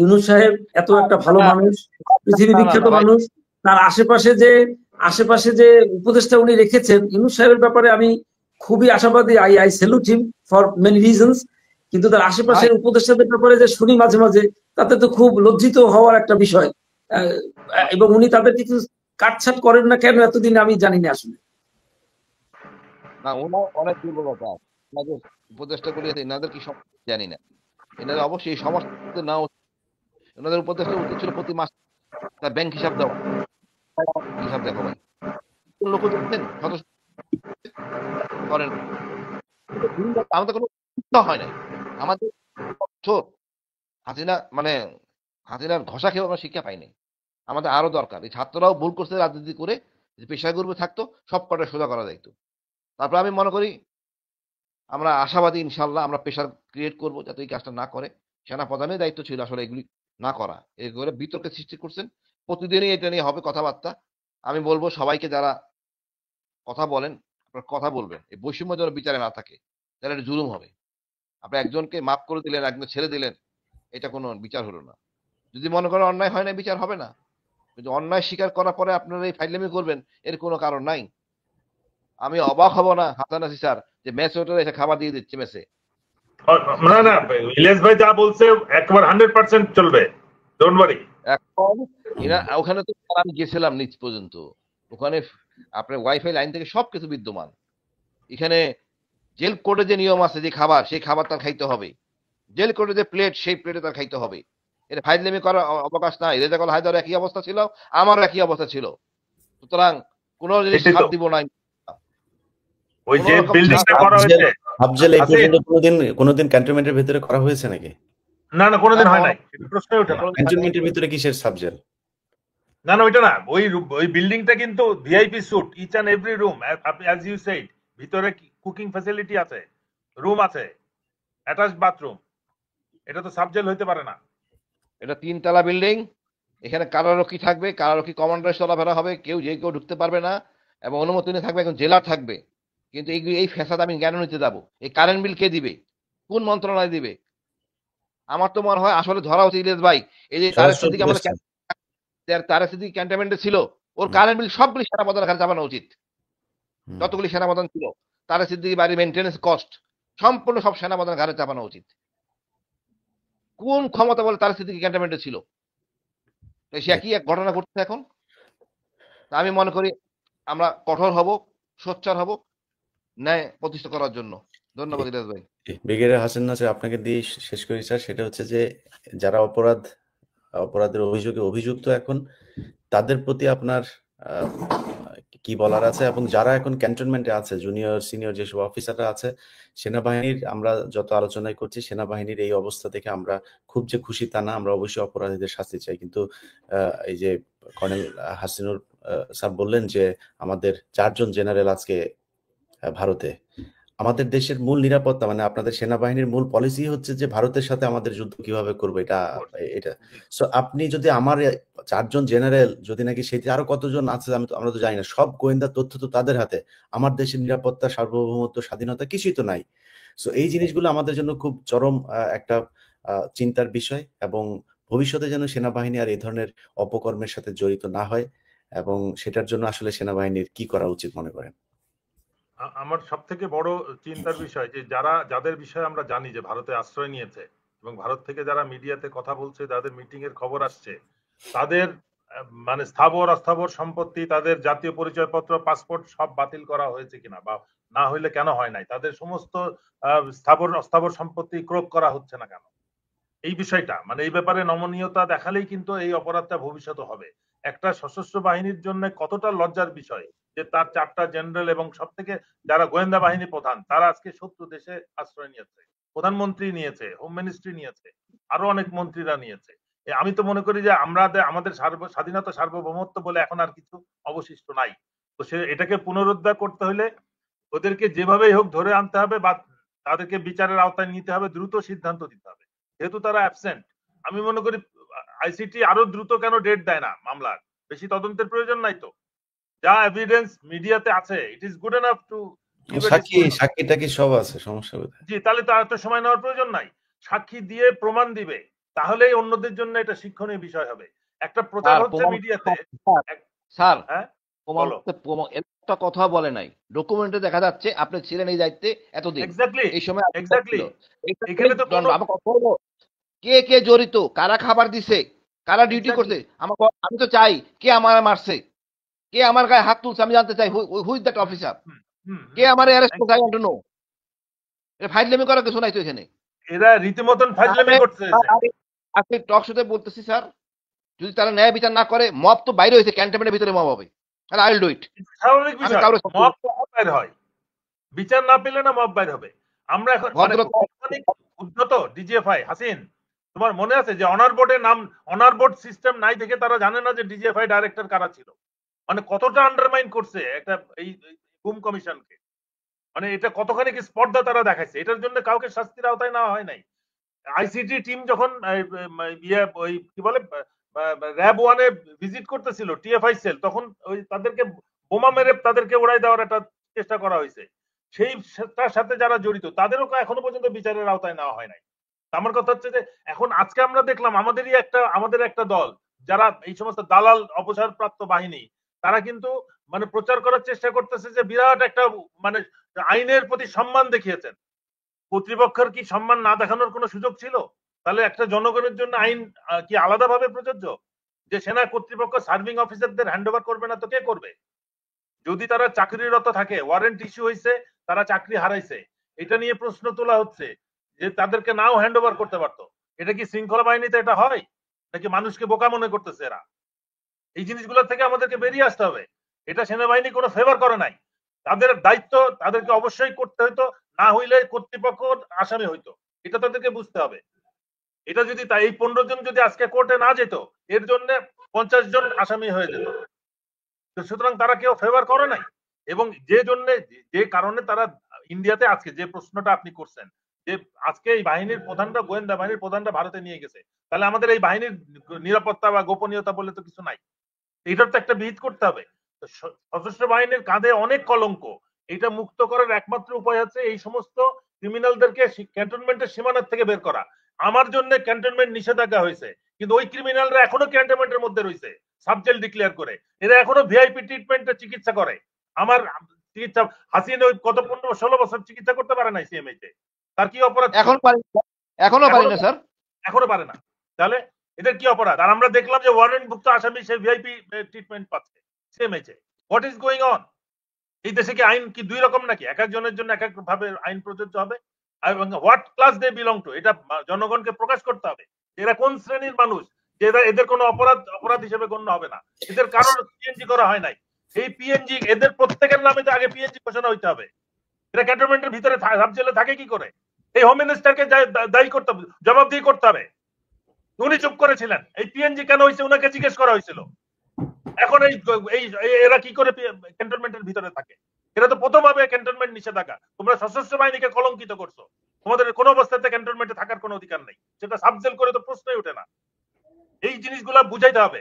ইউনূস সাহেব এত একটা ভালো মানুষ, পৃথিবী বিখ্যাত মানুষ, তার আশেপাশে যে উপদেষ্টা উনি রেখেছেন, ইউনূস সাহেবের ব্যাপারে আমি খুবই আশাবাদী। I salute him for many reasons. কিন্তু তার আশেপাশের উপদেষ্টাদের ব্যাপারে যে শুনি মাঝে মাঝে, তাতে তো খুব লজ্জিত হওয়ার একটা বিষয়। এবং উনি তাদের কিছু কাটছাট করেন না কেন এতদিন আমি জানি না আসলে। না, ওনার অনেক দুর্বলতা আছে। ওনাদের উপদেষ্টা গুলি এনাদের কি সব জানি না। এনাদের অবশ্যই এই সমস্যা না, ওনাদের উপদেষ্টা উচিত ছিল প্রতি মাস তার ব্যাংক হিসাব দেওয়া। হিসাব দেখো ভাই, লোক দেখছেন করেন, আমাদের কোনো হয় নাই। আমাদের হাসিনা মানে হাসিনার ঘষা খেয়ে আমরা শিক্ষা পাইনি। আমাদের আরো দরকার, এই ছাত্ররাও ভুল করছে রাজনীতি করে, যে পেশা গ্রুপে থাকতো সব কটা সোজা করা যাইতো। তারপর আমি মনে করি আমরা আশাবাদী, ইনশাল্লাহ আমরা প্রেশার ক্রিয়েট করবো যাতে এই কাজটা না করে। সেনা প্রধানের দায়িত্ব ছিল আসলে এগুলি না করা। এগুলো বিতর্কের সৃষ্টি করছেন, প্রতিদিনই এটা নিয়ে হবে কথাবার্তা। আমি বলবো সবাইকে যারা কথা বলেন, আপনার কথা বলবেন, এই বৈষম্য যেন বিচারে না থাকে, তাহলে এটা জুলুম হবে। আপনি একজনকে মাফ করে দিলেন, একজন ছেড়ে দিলেন, এটা কোনো বিচার হলো না। যদি মনে করেন অন্যায় হয় না, বিচার হবে না। কিন্তু অন্যায় স্বীকার করার পরে আপনারা এই ফাইজলামি করবেন, এর কোনো কারণ নাই। আমি অবাক হব না হাসান নাসির স্যার যে মেস ওয়েটার এসে খাবার দিয়ে দিচ্ছে মেসে। না না, ইলিয়াস ভাই যা বলছে একবার 100% চলবে, ডোন্ট ওয়ারি। এখন ওখানে তো আমি গেছিলাম নিচ পর্যন্ত, ওখানে আপনার ওয়াইফাই লাইন থেকে সবকিছু বিদ্যমান। এখানে জেল কোডে যে নিয়ম আছে, যে খাবার সেই খাবার তার খাইতে হবে, জেল কোডে যে প্লেট সেই প্লেটে তার খাইতে হবে। এটা ফাইজলামি করার অবকাশ নাই। রেজাকুল হায়দার একই অবস্থা ছিল, আমারও একই অবস্থা ছিল। সুতরাং কোন জিনিস ছাড় দিব না। ওই যে বিল্ডিংটা করা হয়েছে, আফজল এই পর্যন্ত কোনোদিন ক্যান্টনমেন্টের ভিতরে করা হয়েছে নাকি? না না, কোনোদিন হয় নাই, প্রশ্নই ওঠে না। ক্যান্টনমেন্টের ভিতরে কিসের সাবজেল? না না, ওইটা না, ওই বিল্ডিংটা কিন্তু VIP suite, each and every room, as you said, ভিতরে কুকিং ফ্যাসিলিটি আছে, রুম আছে, অ্যাটাচড বাথরুম। এটা তো সাবজেল হইতে পারে না। এটা 3 তলা বিল্ডিং, এখানে কারারক্ষী থাকবে, কারারক্ষী কমান্ডার চলাফেরা হবে, কেউ ঢুকতে পারবে না, এবং অনুমতি নিয়ে থাকবে, একজন জেলার থাকবে। কিন্তু এই ফ্যাসাদ আমি কেন নিতে যাবো? এই কারেন্ট বিল কে দিবে? কোন মন্ত্রণালয় দিবে? আমার তো মনে হয় আসলে ধরা উচিত ইলিয়াস ভাই, এই যে তার সিদ্দিক ক্যান্টনমেন্টে ছিল, ওর কারেন্ট বিল সবগুলি সেনাপ্রধানের কাছে চাপানো উচিত। যতগুলি সেনাপ্রধান ছিল, তার সিদ্দিক বাড়ির মেনটেন্যান্স কস্ট সম্পূর্ণ সব সেনাপ্রধানের ঘাড়ে চাপানো উচিত। কোন ক্ষমতা বলে তার সিদ্দিক ক্যান্টনমেন্টে ছিল? সে একই এক ঘটনা ঘটছে এখন। আমি মনে করি আমরা কঠোর হব, সোচ্চার হব ন্যায় প্রতিষ্ঠা করার জন্য। ধন্যবাদ ইলিয়াস ভাই। ব্রিগেডিয়ার হাসান নাসির, আপনাকে দিয়ে শেষ করি স্যার। সেটা হচ্ছে যে যারা অপরাধের অভিযোগে অভিযুক্ত এখন, তাদের প্রতি আপনার কি বলার আছে? এবং যারা এখন ক্যান্টনমেন্টে আছে, জুনিয়র সিনিয়র যেসব অফিসাররা আছে, সেনাবাহিনীর আমরা যত আলোচনায় করছি, সেনাবাহিনীর এই অবস্থা থেকে আমরা খুব যে খুশি তা না, আমরা অবশ্যই অপরাধীদের শাস্তি চাই। কিন্তু এই যে কর্নেল হাসিনুর স্যার বললেন যে আমাদের 4 জন জেনারেল আজকে ভারতে, আমাদের দেশের মূল নিরাপত্তা মানে আপনাদের সেনাবাহিনীর মূল পলিসি হচ্ছে যে ভারতের সাথে আমাদের যুদ্ধ কিভাবে করবো, এটা সো আপনি যদি আমার 4 জন জেনারেল যদি নাকি সেটি আরো কতজন আছে আমরা তো জানি না, সব গোয়েন্দা তথ্য তো তাদের হাতে, আমার দেশের নিরাপত্তা, সার্বভৌমত্ব, স্বাধীনতা কিছুই তো নাই। সো এই জিনিসগুলো আমাদের জন্য খুব চরম একটা চিন্তার বিষয়, এবং ভবিষ্যতে যেন সেনাবাহিনী আর এই ধরনের অপকর্মের সাথে জড়িত না হয়, এবং সেটার জন্য আসলে সেনাবাহিনীর কি করা উচিত মনে করেন? আমার সব থেকে বড় চিন্তার বিষয় যে যাদের বিষয়ে আমরা জানি যে ভারতে আশ্রয় নিয়েছে, এবং ভারত থেকে যারা মিডিয়াতে কথা বলছে, যাদের মিটিং এর খবর আসছে, তাদের মানে স্থাবর অস্থাবর সম্পত্তি, তাদের জাতীয় পরিচয়পত্র, পাসপোর্ট সব বাতিল করা হয়েছে কিনা, বা না হইলে কেন হয় নাই, তাদের সমস্ত স্থাবর অস্থাবর সম্পত্তি ক্রোক করা হচ্ছে না কেন, এই বিষয়টা মানে এই ব্যাপারে নমনীয়তা দেখালেই কিন্তু এই অপরাধটা ভবিষ্যতে হবে। একটা সশস্ত্র বাহিনীর জন্য কতটা লজ্জার বিষয় যে তার 4টা জেনারেল এবং সব থেকে যারা গোয়েন্দা বাহিনী প্রধান, তারা আজকে শত্রু দেশে আশ্রয় নিয়েছে। প্রধানমন্ত্রী নিয়েছে, হোম মিনিস্ট্রি নিয়েছে, আরো অনেক মন্ত্রীরা নিয়েছে। আমি তো মনে করি যে আমাদের স্বাধীনতা, সার্বভৌমত্ব বলে এখন আর কিছু অবশিষ্ট নাই। তো এটাকে পুনরুদ্ধার করতে হলে ওদেরকে যেভাবেই হোক ধরে আনতে হবে, বা তাদেরকে বিচারের আওতায় নিতে হবে, দ্রুত সিদ্ধান্ত দিতে হবে। যেহেতু তারা অ্যাবসেন্ট, আমি মনে করি আইসিটি আরো দ্রুত কেন ডেট দেয় না মামলার? বেশি তদন্তের প্রয়োজন নাই তো? যা এভিডেন্স মিডিয়াতে আছে, it is good enough to সাক্ষী টাকি সব আছে, সমস্যা কোথায়? জি, তাহলে তো এত সময় নেওয়ার প্রয়োজন নাই। সাক্ষী দিয়ে প্রমাণ দিবে, তাহলেই অন্যদের জন্য এটা শিক্ষণীয় বিষয় হবে। একটা প্রচার স্যার হচ্ছে প্রমাণ মিডিয়াতে, স্যার হ্যাঁ প্রমাণ বলো। একটা কথা বলে নাই, ডকুমেন্টে দেখা যাচ্ছে আপনি ছিলেন এই দায়িত্বে এতদিন, এক্স্যাক্টলি এই সময় আপনি এক্স্যাক্টলি ছিল। এটা এখানে তো কোনো আমার কথা হলো, কে কে জড়িত, কারা খাবার দিছে, কারা ডিউটি এক্স্যাক্টলি করছে, আমি তো চাই কে আমার মারছে, কে আমার গায়ে হাত তুলছে, আমি জানতে চাই হু ইজ দ্যাট অফিসার, কে আমার অ্যারেস্ট করছে, আই ওয়ান্ট টু নো। এটা ফাইজলামি করার কিছু নাই তো এখানে। এরা রীতিমতন ফাজলামি করছে। আজকে টক শোতে বলতেছি স্যার, যদি তারা ন্যায় বিচার না করে, মব তো বাইরে হয়েছে, ক্যান্টনমেন্টের ভিতরে মব হবে, আর আই উইল ডু ইট। স্বাভাবিক আমি বিষয়, কারো মব বাইর হয়, বিচার না পেলে না মব বাইর হবে। আমরা এখন মানে কতখানি উদ্ধত ডিজিএফআই হাসিন, তোমার মনে আছে যে অনার বোর্ডের নাম, অনার বোর্ড সিস্টেম নাই দেখে তারা জানে না যে ডিজিএফআই ডাইরেক্টর কারা ছিল। মানে কতটা আন্ডারমাইন করছে একটা এই গুম কমিশনকে, মানে এটা কতখানি কি স্পর্ধা তারা দেখাইছে। এটার জন্য কাউকে শাস্তির আওতায় নেওয়া হয় নাই। আইসিটি টিম যখন ওই কি বলে র্যাব ওয়ানে ভিজিট করতেছিল টিএফআই সেল, তখন ওই তাদেরকে বোমা মেরে তাদেরকে উড়াই দেওয়ার একটা চেষ্টা করা হয়েছে। সেই তার সাথে যারা জড়িত তাদেরও এখনো পর্যন্ত বিচারের আওতায় নেওয়া হয় নাই। আমার কথা হচ্ছে যে এখন আজকে আমরা দেখলাম আমাদের একটা দল যারা এই সমস্ত দালাল অপসারপ্রাপ্ত বাহিনী, তারা কিন্তু মানে প্রচার করার চেষ্টা করতেছে যে বিরাট একটা মানে আইনের প্রতি সম্মান দেখিয়েছেন। কর্তৃপক্ষের কি সম্মান না দেখানোর কোনো সুযোগ ছিল? তাহলে একটা জনগণের জন্য আইন কি আলাদাভাবে প্রযোজ্য? যে সেনা কর্তৃপক্ষ সার্ভিং অফিসারদের হ্যান্ড ওভার করবে না তো কে করবে? যদি তারা চাকরিরত থাকে, ওয়ারেন্ট ইস্যু হয়েছে, তারা চাকরি হারাইছে, এটা নিয়ে প্রশ্ন তোলা হচ্ছে যে তাদেরকে নাও হ্যান্ড ওভার করতে পারতো। এটা কি শৃঙ্খলা বাহিনীতে এটা হয় নাকি মানুষকে বোকা মনে করতেছে এরা? এই জিনিসগুলো থেকে আমাদেরকে বেরিয়ে আসতে হবে। এটা সেনাবাহিনী কোনো ফেভার করে নাই, তাদের দায়িত্ব তাদেরকে অবশ্যই করতে হইতো, না হইলে কর্তৃপক্ষ আসামি হইতো, এটা তাদেরকে বুঝতে হবে। এটা যদি তাই এই 15 জন যদি আজকে কোর্টে না যেত, এর জন্য 50 জন আসামি হয়ে যেত। তো সুতরাং তারা কেউ ফেভার করে নাই। এবং যে কারণে তারা ইন্ডিয়াতে আজকে যে প্রশ্নটা আপনি করছেন যে আজকে এই বাহিনীর প্রধানরা, গোয়েন্দা বাহিনীর প্রধানরা ভারতে নিয়ে গেছে, তাহলে আমাদের এই বাহিনীর নিরাপত্তা বা গোপনীয়তা বলে তো কিছু নাই। এটার তো একটা বিহিত করতে হবে। সশস্ত্র বাহিনীর কাঁধে অনেক কলঙ্ক, এটা মুক্ত করার একমাত্র উপায় হচ্ছে এই সমস্ত ক্রিমিনালদেরকে ক্যান্টনমেন্টের সীমানার থেকে বের করা। আমার জন্য ক্যান্টনমেন্ট নিষেধাজ্ঞা হয়েছে, কিন্তু ওই ক্রিমিনালরা এখনো ক্যান্টনমেন্টের মধ্যে রয়েছে সাবজেল ডিক্লেয়ার করে, এরা এখনো ভিআইপি ট্রিটমেন্টের চিকিৎসা করে। আমার চিকিৎসা হাসিনা ওই গত 15-16 বছর চিকিৎসা করতে পারে নাই সিএমএইচে, তার কি অপরাধ? এখনো পারি না স্যার, এখনো পারে না। তাহলে এদের কি অপরাধ? আর আমরা দেখলাম যে ওয়ারেন্টভুক্ত আসামি সে ভিআইপি ট্রিটমেন্ট পাচ্ছে সিএমএইচে। What is going on? এই দেশে কি আইন কি দুই রকম নাকি? এক একজনের জন্য এক এক ভাবে আইন প্রযোজ্য হবে? এবং what class they belong to, এটা জনগণকে প্রকাশ করতে হবে। এরা কোন শ্রেণীর মানুষ, যে এদের কোনো অপরাধ হিসেবে গণ্য হবে না। এদের কারোর পিএনজি করা হয় নাই। এই পিএনজি এদের প্রত্যেকের নামে তো আগে পিএনজি ঘোষণা হইতে হবে। এরা ক্যান্টনমেন্টের ভিতরে সাব জেলে থাকে কি করে? এই হোম মিনিস্টারকে দায়ী করতে হবে, জবাবদিহি করতে হবে। উনি চুপ করেছিলেন, এই পিএনজি কেন হয়েছে ওনাকে জিজ্ঞেস করা হয়েছিল। এখন এরা কি করে ক্যান্টনমেন্টের ভিতরে থাকে? এরা তো প্রথমভাবে ক্যান্টনমেন্ট নিষেধাজ্ঞা। তোমরা সশস্ত্র বাহিনীকে কলঙ্কিত করছো, তোমাদের কোনো অবস্থাতে ক্যান্টনমেন্টে থাকার কোনো অধিকার নেই, সেটা সাবজেল করে তো প্রশ্নই ওঠে না। এই জিনিসগুলা বুঝাইতে হবে।